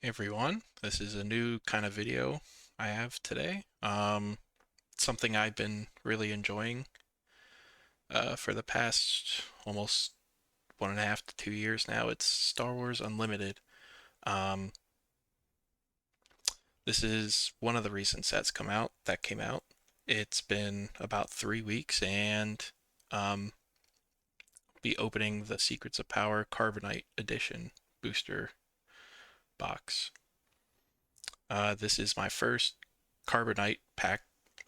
Everyone, this is a new kind of video I have today. Something I've been really enjoying for the past almost 1.5 to 2 years now. It's Star Wars Unlimited. Um, this is one of the recent sets that came out. It's been about 3 weeks, and um, be opening the Secrets of Power Carbonite Edition booster box. This is my first Carbonite pack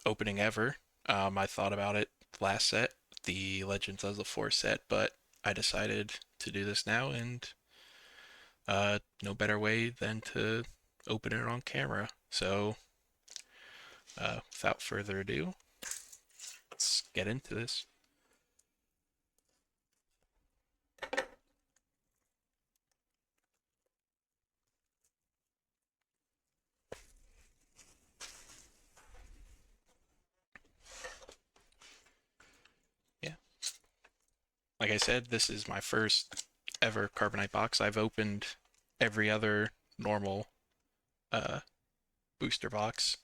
opening ever. I thought about it last set, the Legends of the Force set, but I decided to do this now, and no better way than to open it on camera. So, without further ado, let's get into this. Yeah, like I said, this is my first ever Carbonite box. I've opened every other normal uh, booster box,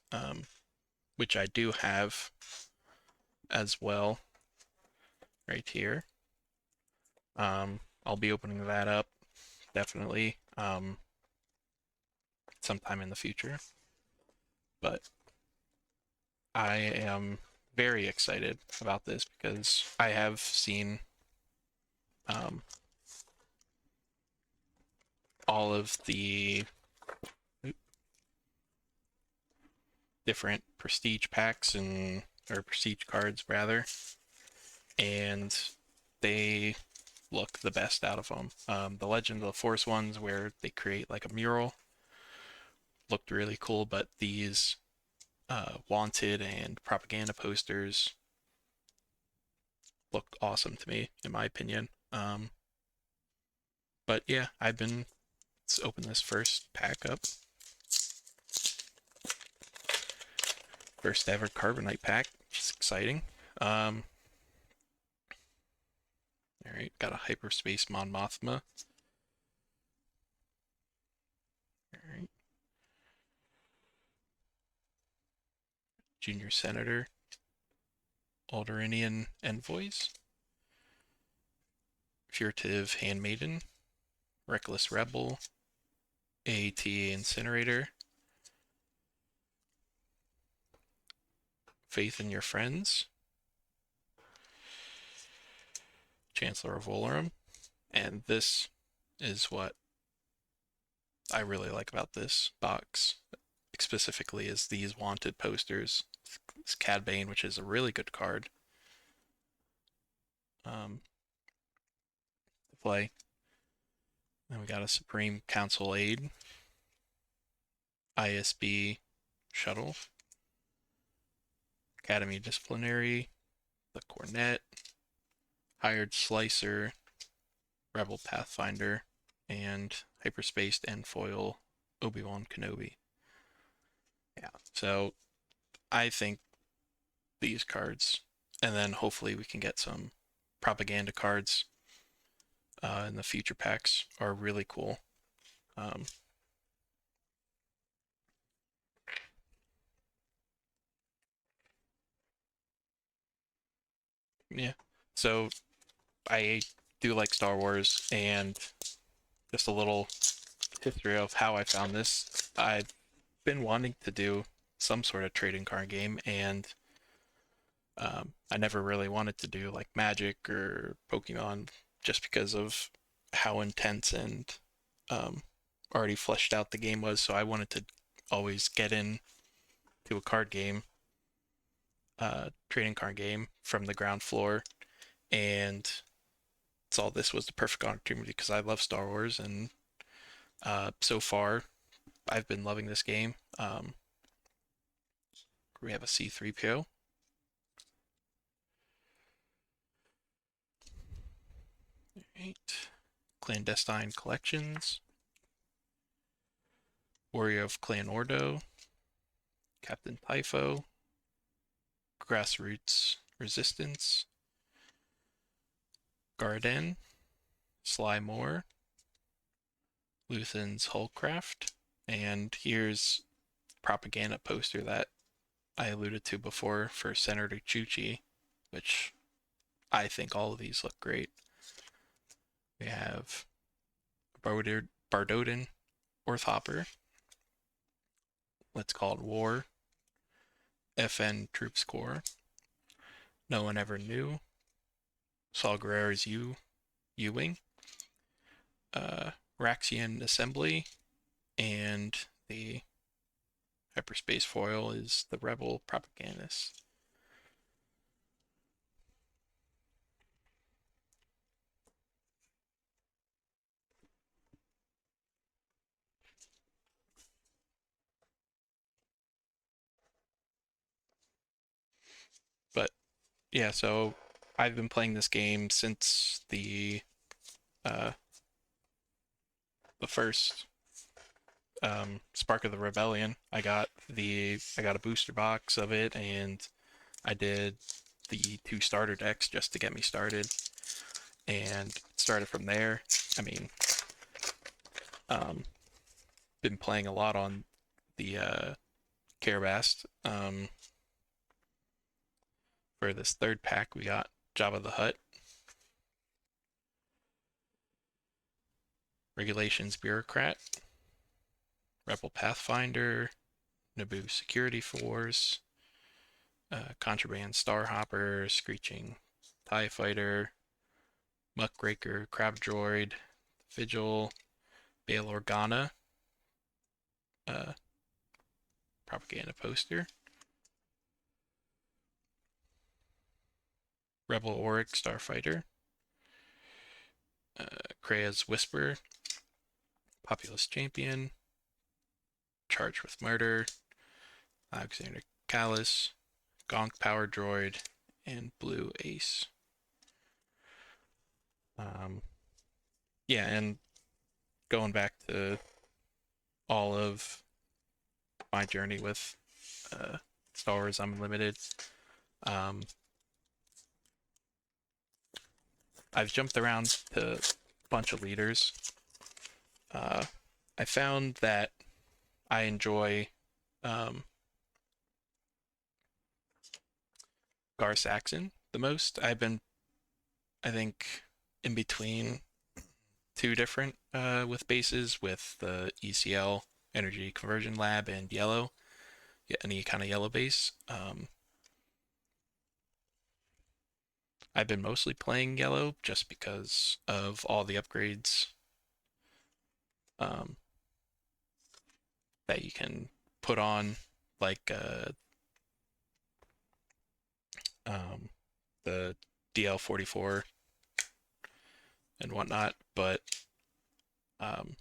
which I do have as well right here. I'll be opening that up definitely sometime in the future. But I am very excited about this because I have seen um, all of the different prestige packs or prestige cards rather, and they look the best out of them. The Legend of the Force ones where they create like a mural looked really cool, but these wanted and propaganda posters looked awesome to me, in my opinion. But yeah, let's open this first pack up. First ever Carbonite pack, which is exciting. All right, got a Hyperspace Mon Mothma. All right, Junior Senator, Alderaanian Envoys, Furtive Handmaiden, Reckless Rebel, AATA Incinerator, Faith in Your Friends, Chancellor of Valorum, and this is what I really like about this box, specifically, is these wanted posters. This Cad Bane, which is a really good card to play. Then we got a Supreme Council Aid, ISB Shuttle, Academy Disciplinary, the Cornet, Hired Slicer, Rebel Pathfinder, and Hyperspaced and Foil Obi-Wan Kenobi. Yeah, so I think these cards, and then hopefully we can get some propaganda cards in the future packs, are really cool. Um, yeah, so I do like Star Wars, and just a little history of how I found this. I've been wanting to do some sort of trading card game, and I never really wanted to do like Magic or Pokemon just because of how intense and um, already fleshed out the game was. So I wanted to always get in to a card game, trading card game from the ground floor, and saw this was the perfect opportunity because I love Star Wars, and so far I've been loving this game. We have a C3PO. Right. Clandestine Collections, Warrior of Clan Ordo, Captain Typho, Grassroots Resistance, Garden, Sly Moore, Luthen's Hullcraft, And here's propaganda poster that I alluded to before for Senator Chuchi, which I think all of these look great. We have Bardodin Orthhopper, Let's Call It War, FN Troops Corps, No One Ever Knew, Saul Guerrera's U-Wing, Raxian Assembly, and the hyperspace foil is the Rebel Propagandist. But yeah, so I've been playing this game since uh, the first Spark of the Rebellion. I got a booster box of it, and I did the two starter decks just to get me started, and started from there. I mean, um, been playing a lot on the Carabast. For this third pack, we got Jabba the Hutt, Regulations Bureaucrat, Rebel Pathfinder, Naboo Security Force, Contraband Starhopper, Screeching TIE Fighter, Muckraker, Crab Droid, Vigil, Bail Organa, uh, Propaganda Poster, Rebel Auric Starfighter, Krea's Whisper, Populous Champion, Charged with Murder, Alexander Callus, Gonk Power Droid, and Blue Ace. Um, yeah, and going back to all of my journey with Star Wars Unlimited, um, I've jumped around to a bunch of leaders. I found that I enjoy um, Gar Saxon the most. I think, in between two different with bases with the ECL Energy Conversion Lab and yellow, any kind of yellow base. I've been mostly playing yellow just because of all the upgrades um, that you can put on, like um, the DL44 and whatnot. But um,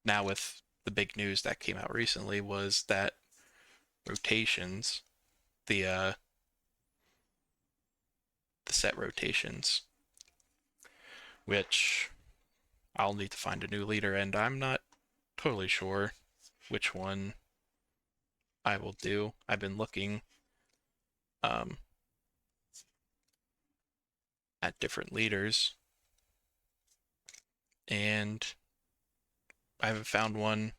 now with the big news that came out recently was that rotations, the uh, the set rotations, which I'll need to find a new leader, and I'm not totally sure which one I will do. I've been looking um, at different leaders, and I haven't found one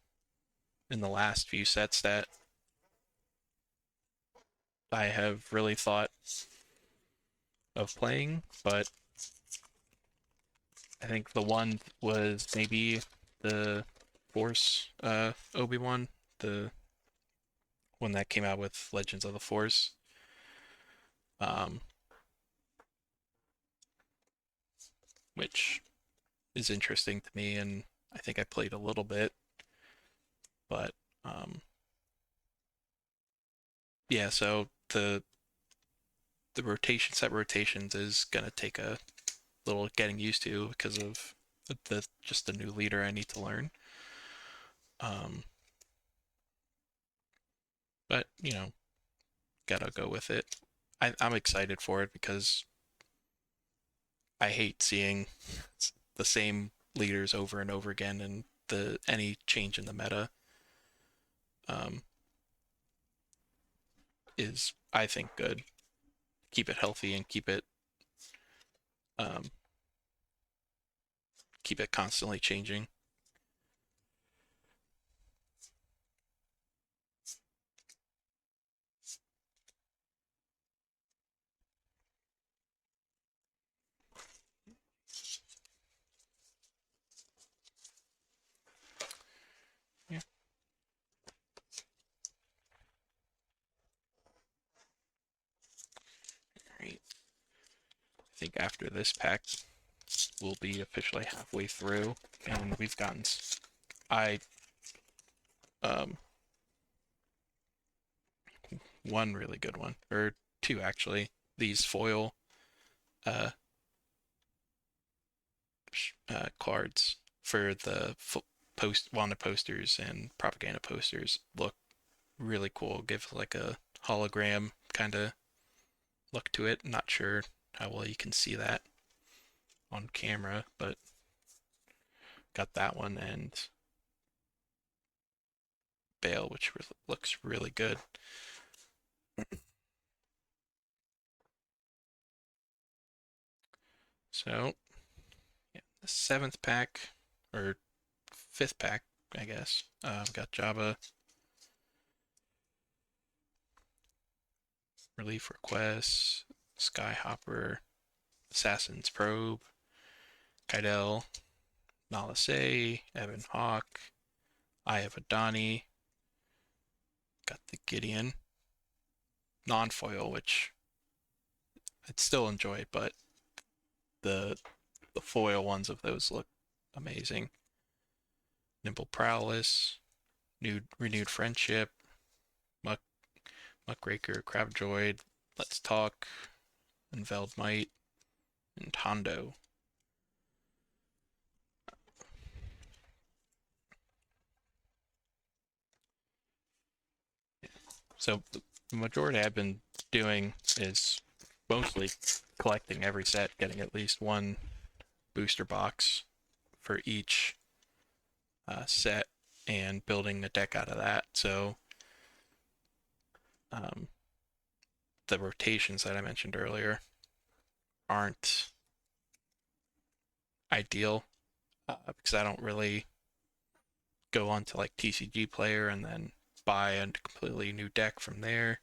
in the last few sets that I have really thought of playing, but I think the one was maybe the Force Obi-Wan, the one that came out with Legends of the Force. Um, which is interesting to me, and I think I played a little bit, but um, yeah. So the rotation set rotations is gonna take a little getting used to because of the just the new leader I need to learn. Um, but gotta go with it. I'm excited for it because I hate seeing the same leaders over and over again, and the any change in the meta um, is, I think, good. Keep it healthy and um, keep it constantly changing. after this pack, we'll be officially halfway through, and we've gotten I um one really good one, or two actually. These foil uh, cards for the post wanted posters and propaganda posters look really cool. Give like a hologram kind of look to it. Not sure how well you can see that on camera, but got that one and Bale, which looks really good. So, yeah, the seventh pack, or fifth pack, I guess. I've got Java, Relief Requests, Skyhopper, Assassin's Probe, Kydell, Nalase, Evan Hawk, Eye of Adani, got the Gideon, non-foil, which I'd still enjoy, but the the foil ones of those look amazing. Nimble Prowess, renewed friendship, Muck Muckraker, Crabjoid, Let's Talk, Unveiled Might, and Hondo. So the majority I've been doing is mostly collecting every set, getting at least one booster box for each set, and building a deck out of that. So um, the rotations that I mentioned earlier aren't ideal because I don't really go on to like TCG Player and then buy a completely new deck from there.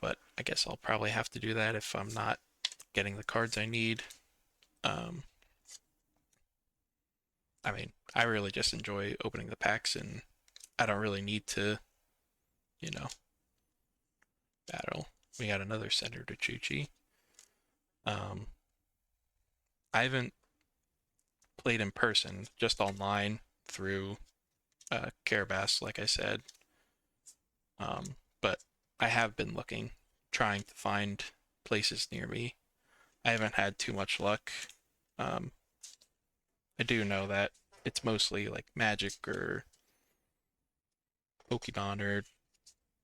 But I guess I'll probably have to do that if I'm not getting the cards I need. Um, I mean, I really just enjoy opening the packs, and I don't really need to, you know, battle. We got another Senator Chuchi. Um, I haven't played in person, just online through Carabas, like I said. But I have been looking, trying to find places near me. I haven't had too much luck. Um, I do know that it's mostly like Magic or Pokemon or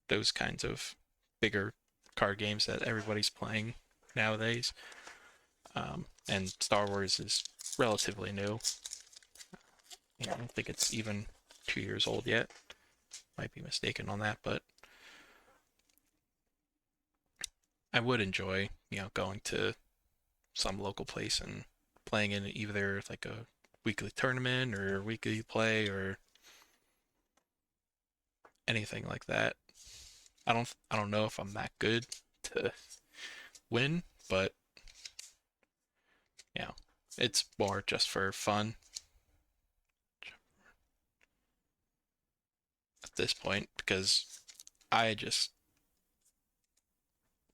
those kinds of bigger card games that everybody's playing nowadays. And Star Wars is relatively new. I don't think it's even 2 years old yet. Might be mistaken on that, but I would enjoy, going to some local place and playing in either like a weekly tournament or weekly play or anything like that. I don't know if I'm that good to win, but you know, it's more just for fun at this point because I just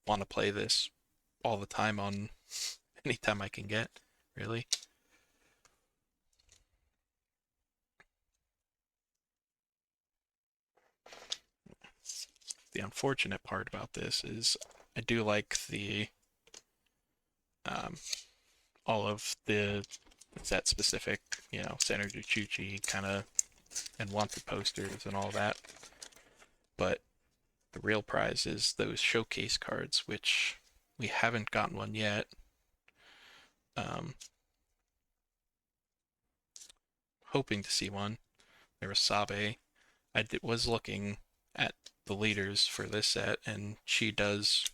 want to play this all the time on anytime I can get, really. The unfortunate part about this is I do like the um, all of the set specific, Senator Chuchi kind of and wanted posters and all that. But the real prize is those showcase cards, which we haven't gotten one yet. Um, hoping to see one. There was Sabe. Was looking at the leaders for this set, and she does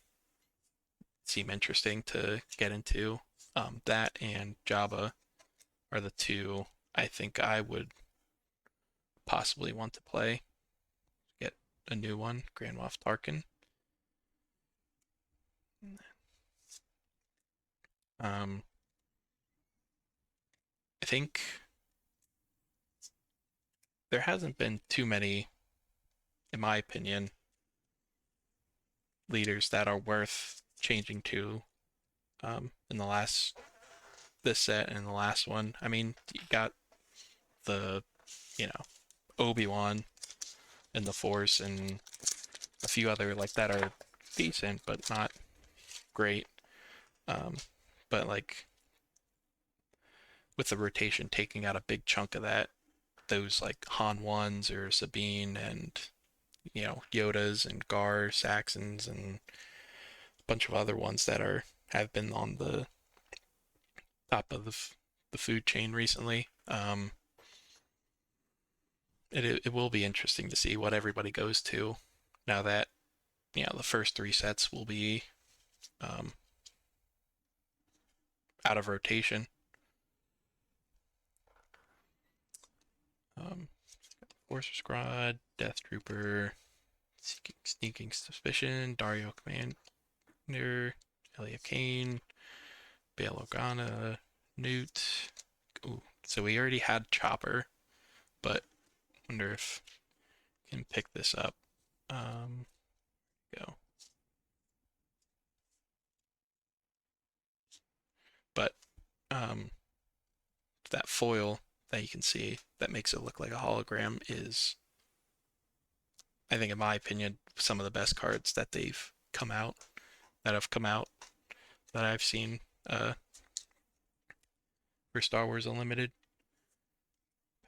seem interesting to get into. That and Jabba are the two I think I would possibly want to play. Get a new one, Grand Moff Tarkin. Um, I think there hasn't been too many, in my opinion, leaders that are worth changing to in the last this set and the last one. I mean, you got the you know Obi-Wan and the Force and a few other like that are decent but not great. Um, but like with the rotation taking out a big chunk of that, those like Han ones or Sabine and Yodas and Gar Saxons and a bunch of other ones that are have been on the top of the food chain recently. It will be interesting to see what everybody goes to now that the first three sets will be um, out of rotation. Um, Forcer Squad, Death Trooper, Sneaking Suspicion, Dario Commander, Elia Kane, Bail Organa, Newt. Ooh, so we already had Chopper, but wonder if I can pick this up. Go. But that foil that you can see that makes it look like a hologram is, I think, in my opinion, some of the best cards that have come out that I've seen for Star Wars Unlimited.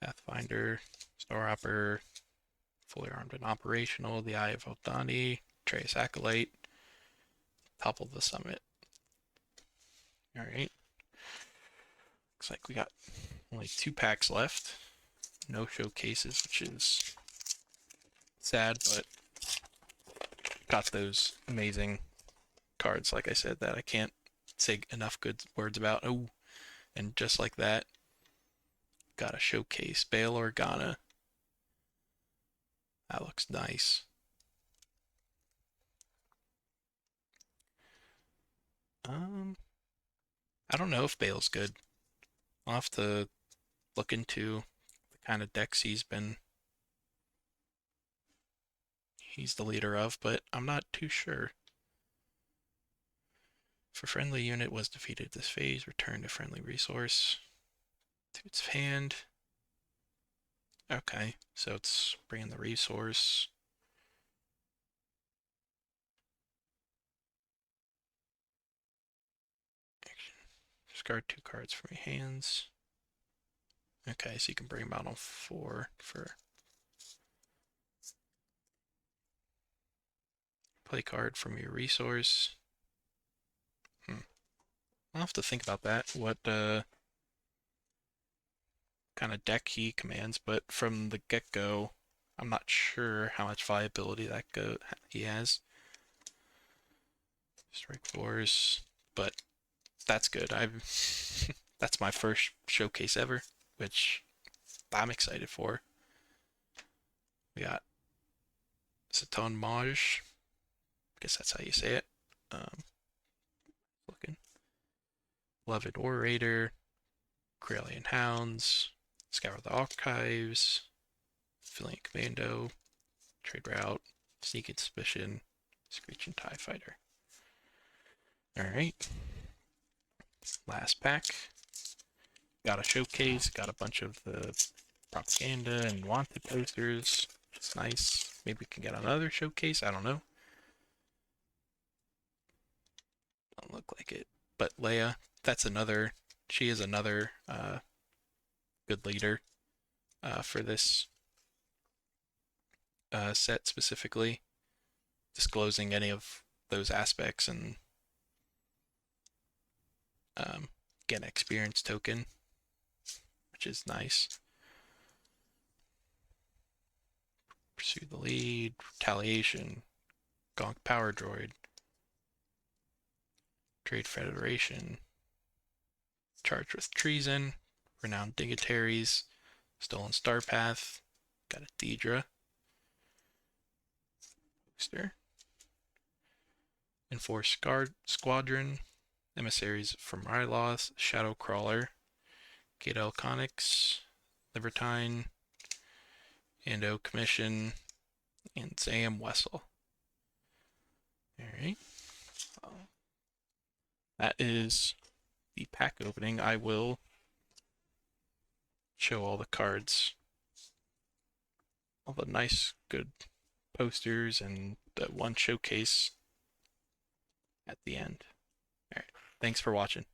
Pathfinder, Star Hopper, fully armed and operational, the Eye of Aldani, Trace Acolyte, Topple the Summit. All right. Looks like we got only 2 packs left. No showcases, which is sad, but got those amazing cards, like I said, that I can't say enough good words about. Oh, and just like that, got a showcase. Bail Organa. That looks nice. Um, I don't know if Bale's good. I'll have to look into the kind of decks he's the leader of, but I'm not too sure. If a friendly unit was defeated this phase, return a friendly resource to its hand. Okay, so it's bringing the resource. Discard 2 cards from your hands. Okay, so you can bring them out on 4 for play card from your resource. I'll have to think about that. What kind of deck he commands, but from the get-go, I'm not sure how much viability he has. Strike Force, but that's good. That's my first showcase ever, which I'm excited for. We got Saton Maj. I guess that's how you say it. Looking. Beloved Orator, Corellian Hounds, Scour the Archives, Filling Commando, Trade Route, Sneaking Suspicion, Screeching TIE Fighter. Alright. Last pack. Got a showcase, got a bunch of the propaganda and wanted posters. It's nice. Maybe we can get another showcase. I don't know. Don't look like it. But Leia, she is another good leader for this set specifically, disclosing any of those aspects and get an experience token, which is nice. Pursue the lead, retaliation, Gonk Power Droid, Trade Federation, charged with treason, renowned dignitaries, stolen star path, got a Deidre booster, enforced guard squadron, emissaries from Ryloth, Shadow Crawler, Gadel Conics, Libertine, Ando Commission, and Sam Wessel. Alright. that is the pack opening. I will show all the cards, all the nice, good posters, and that one showcase at the end. All right. Thanks for watching.